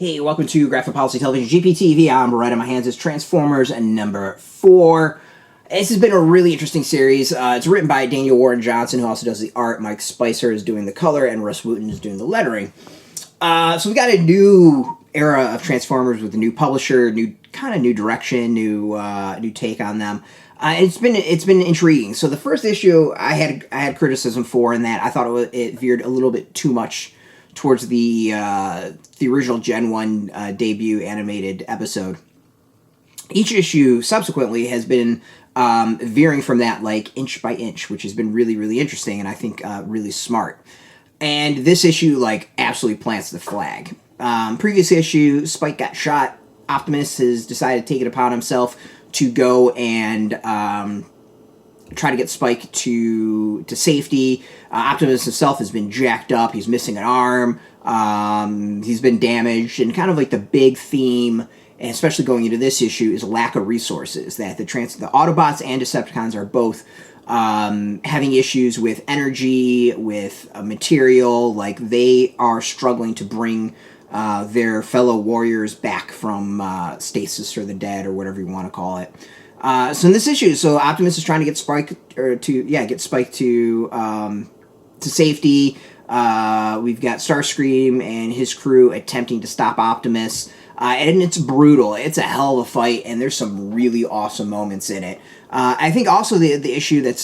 Hey, welcome to Graphic Policy Television GPTV. I'm right in my hands is Transformers number 4. This has been a really interesting series. It's written by Daniel Warren Johnson, who also does the art. Mike Spicer is doing the color, and Rus Wooton is doing the lettering. So we've got a new era of Transformers with a new publisher, new direction, new take on them. It's been intriguing. So the first issue I had criticism for in that I thought it veered a little bit too much towards the original Gen 1 debut animated episode. Each issue subsequently has been veering from that like inch by inch, which has been really, really interesting and I think really smart. And this issue like absolutely plants the flag. Previous issue, Spike got shot. Optimus has decided to take it upon himself to go and try to get Spike to safety. Optimus himself has been jacked up. He's missing an arm. He's been damaged. And kind of like the big theme, and especially going into this issue, is lack of resources. That the Autobots and Decepticons are both having issues with energy, with material. Like they are struggling to bring their fellow warriors back from stasis or the dead or whatever you want to call it. So in this issue, Optimus is trying to get Spike to safety. We've got Starscream and his crew attempting to stop Optimus, and it's brutal. It's a hell of a fight, and there's some really awesome moments in it. I think also the issue the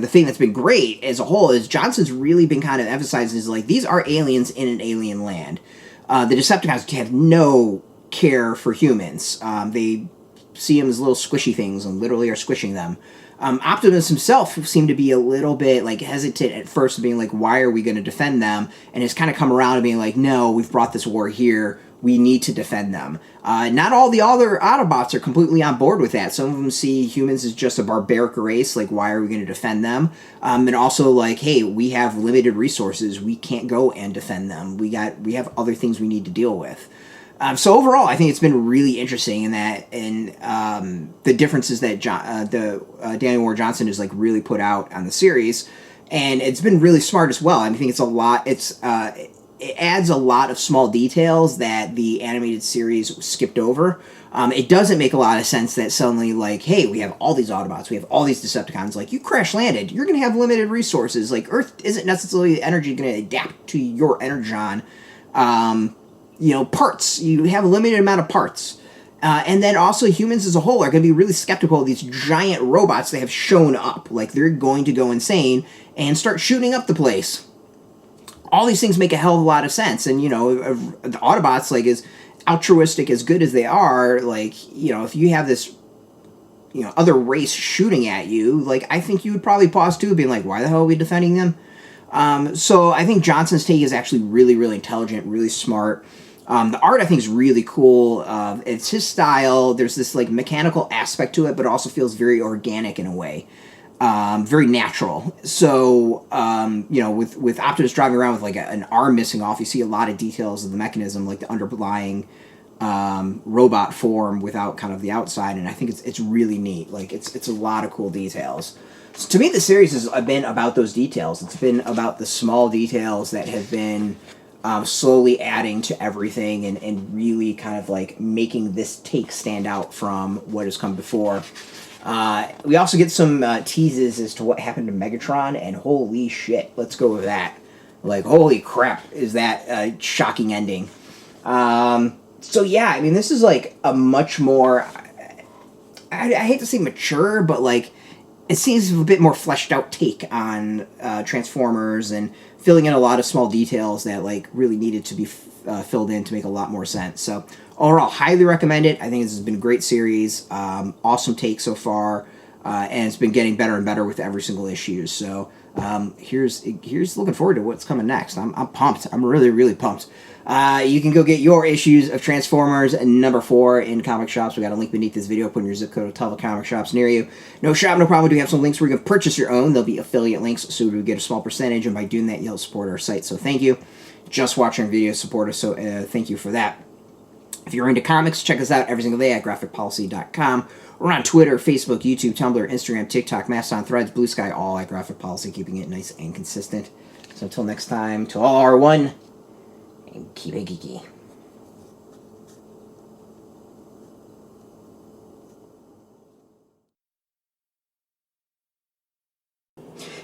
thing that's been great as a whole is Johnson's really been kind of emphasizing is like these are aliens in an alien land. The Decepticons have no care for humans. They see them as little squishy things and literally are squishing them. Optimus himself seemed to be a little bit like hesitant at first, being like, why are we going to defend them? And has kind of come around and being like, no, we've brought this war here. We need to defend them. Not all the other Autobots are completely on board with that. Some of them see humans as just a barbaric race. Like, why are we going to defend them? And also like, hey, we have limited resources. We can't go and defend them. We have other things we need to deal with. So overall, I think it's been really interesting in that, and the differences that Daniel Warren Johnson has like really put out on the series, and it's been really smart as well. I think it's a lot. It adds a lot of small details that the animated series skipped over. It doesn't make a lot of sense that suddenly like, hey, we have all these Autobots, we have all these Decepticons. Like you crash landed, you're gonna have limited resources. Like Earth isn't necessarily the energy going to adapt to your energon. Parts. You have a limited amount of parts. And then also humans as a whole are going to be really skeptical of these giant robots that have shown up. Like, they're going to go insane and start shooting up the place. All these things make a hell of a lot of sense. And, the Autobots, like, as altruistic, as good as they are, like, if you have this, other race shooting at you, like, I think you would probably pause, too, being like, why the hell are we defending them? So I think Johnson's take is actually really, really intelligent, really smart. The art, I think, is really cool. It's his style. There's this, like, mechanical aspect to it, but it also feels very organic in a way. Very natural. So, with Optimus driving around with, like, an arm missing off, you see a lot of details of the mechanism, like the underlying robot form without kind of the outside, and I think it's really neat. Like, it's a lot of cool details. So to me, the series has been about those details. It's been about the small details that have been slowly adding to everything and really kind of like making this take stand out from what has come before. We also get some teases as to what happened to Megatron, and holy shit, let's go with that. Like, holy crap, is that a shocking ending. So yeah, I mean, this is like a much more, I hate to say mature, but like, it seems a bit more fleshed out take on Transformers and filling in a lot of small details that like really needed to be filled in to make a lot more sense. So overall, highly recommend it. I think this has been a great series. Awesome take so far, and it's been getting better and better with every single issue. So here's looking forward to what's coming next. I'm pumped. I'm really, really pumped. You can go get your issues of Transformers number 4 in comic shops. We got a link beneath this video. Put in your zip code, tell the comic shops near you. No shop, no problem. We do have some links where you can purchase your own. There'll be affiliate links, so we get a small percentage, and by doing that, you'll support our site. So thank you. Just watching our videos support us, so thank you for that. If you're into comics, check us out every single day at graphicpolicy.com. We're on Twitter, Facebook, YouTube, Tumblr, Instagram, TikTok, Mastodon, Threads, Blue Sky, all at Graphic Policy, keeping it nice and consistent. So until next time, to all R1, and keep it geeky.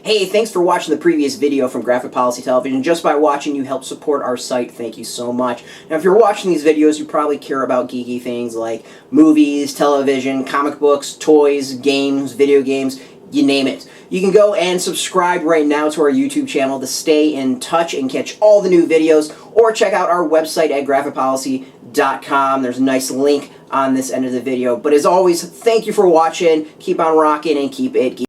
Hey, thanks for watching the previous video from Graphic Policy Television. Just by watching, you help support our site. Thank you so much. Now, if you're watching these videos, you probably care about geeky things like movies, television, comic books, toys, games, video games, you name it. You can go and subscribe right now to our YouTube channel to stay in touch and catch all the new videos, or check out our website at graphicpolicy.com. There's a nice link on this end of the video. But as always, thank you for watching. Keep on rocking and keep it geeky.